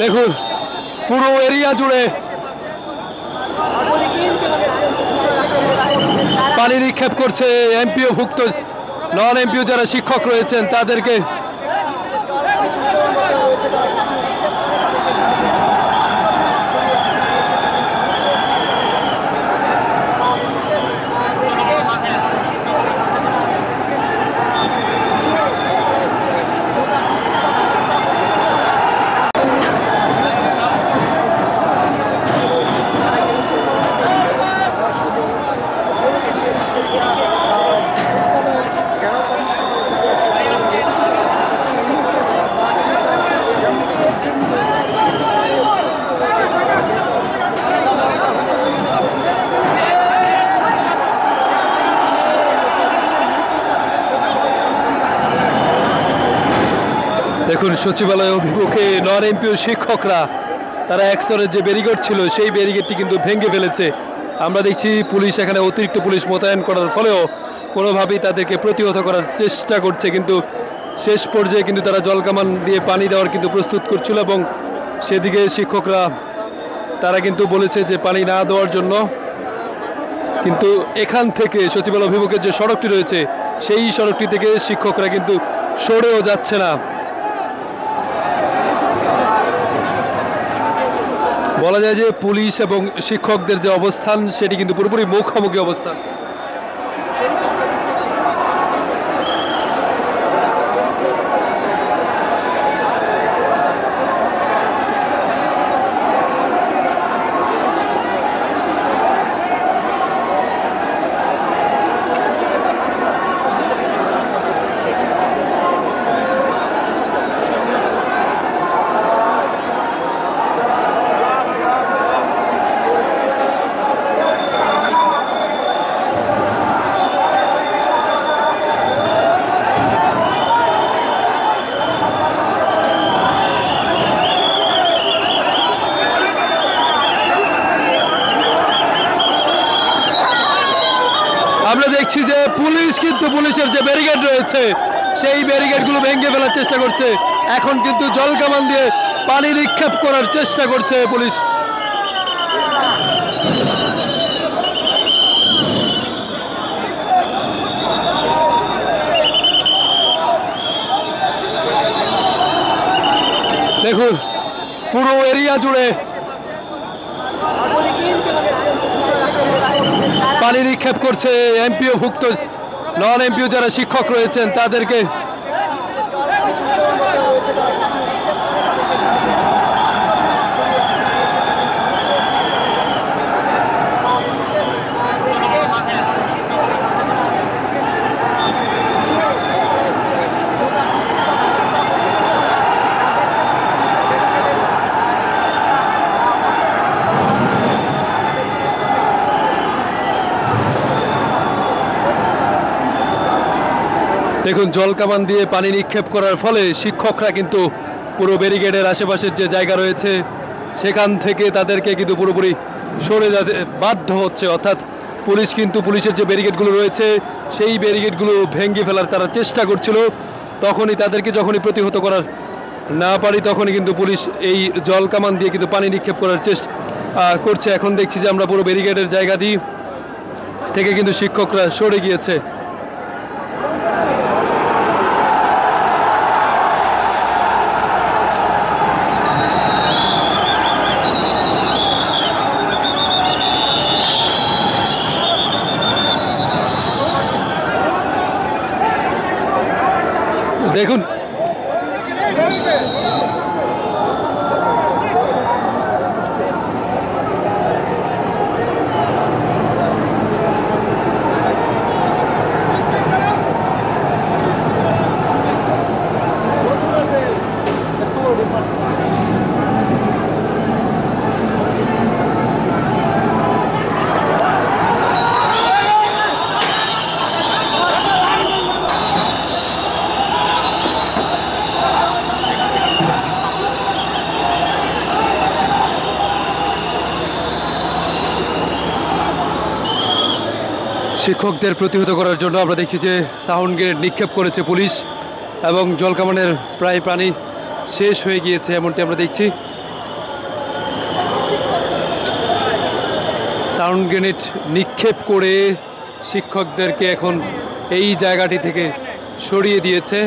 দেখুন পুরো এরিয়া জুড়ে পানি নিক্ষেপ করছে এমপিও ভুক্ত নন এমপিও যারা শিক্ষক রয়েছেন তাদেরকে। দেখুন সচিবালয় অভিমুখে নন এমপিও শিক্ষকরা তারা এক স্তরের যে ব্যারিকেড ছিল সেই ব্যারিকেডটি কিন্তু ভেঙে ফেলেছে। আমরা দেখছি পুলিশ এখানে অতিরিক্ত পুলিশ মোতায়েন করার ফলেও কোনোভাবেই তাদেরকে প্রতিহত করার চেষ্টা করছে, কিন্তু শেষ পর্যায়ে কিন্তু তারা জলকামান দিয়ে পানি দেওয়ার কিন্তু প্রস্তুত করছিল এবং সেদিকে শিক্ষকরা তারা কিন্তু বলেছে যে পানি না দেওয়ার জন্য। কিন্তু এখান থেকে সচিবালয় অভিমুখে যে সড়কটি রয়েছে সেই সড়কটি থেকে শিক্ষকরা কিন্তু সরেও যাচ্ছে না। বলা যায় যে পুলিশ এবং শিক্ষকদের যে অবস্থান সেটি কিন্তু পুরোপুরি মুখোমুখি অবস্থান। আমরা দেখছি যে পুলিশ কিন্তু পুলিশের যে ব্যারিকেড রয়েছে সেই ব্যারিকেডগুলো ভেঙে ফেলার চেষ্টা করছে। এখন কিন্তু জলকামান দিয়ে পানি নিক্ষেপ করার চেষ্টা করছে পুলিশ। দেখুন পুরো এরিয়া জুড়ে পানি নিক্ষেপ করছে এমপিও ভুক্ত নন এমপিও যারা শিক্ষক রয়েছেন তাদেরকে। দেখুন জলকামান দিয়ে পানি নিক্ষেপ করার ফলে শিক্ষকরা কিন্তু পুরো ব্যারিকেডের আশেপাশের যে জায়গা রয়েছে সেখান থেকে তাদেরকে কিন্তু পুরোপুরি সরে যেতে বাধ্য হচ্ছে। অর্থাৎ পুলিশ কিন্তু পুলিশের যে ব্যারিকেডগুলো রয়েছে সেই ব্যারিকেডগুলো ভেঙে ফেলার তারা চেষ্টা করছিল। তখনই তাদেরকে যখনই প্রতিহত করার না পারি তখনই কিন্তু পুলিশ এই জলকামান দিয়ে কিন্তু পানি নিক্ষেপ করার চেষ্টা করছে। এখন দেখছি যে আমরা পুরো ব্যারিকেডের জায়গাটি থেকে কিন্তু শিক্ষকরা সরে গিয়েছে। দেখুন শিক্ষকদের প্রতিহত করার জন্য আমরা দেখছি যে সাউন্ড গ্রেনেড নিক্ষেপ করেছে পুলিশ এবং জলকামানের প্রায় পানি শেষ হয়ে গিয়েছে এমনটি আমরা দেখছি। সাউন্ড গ্রেনেড নিক্ষেপ করে শিক্ষকদেরকে এখন এই জায়গাটি থেকে সরিয়ে দিয়েছে।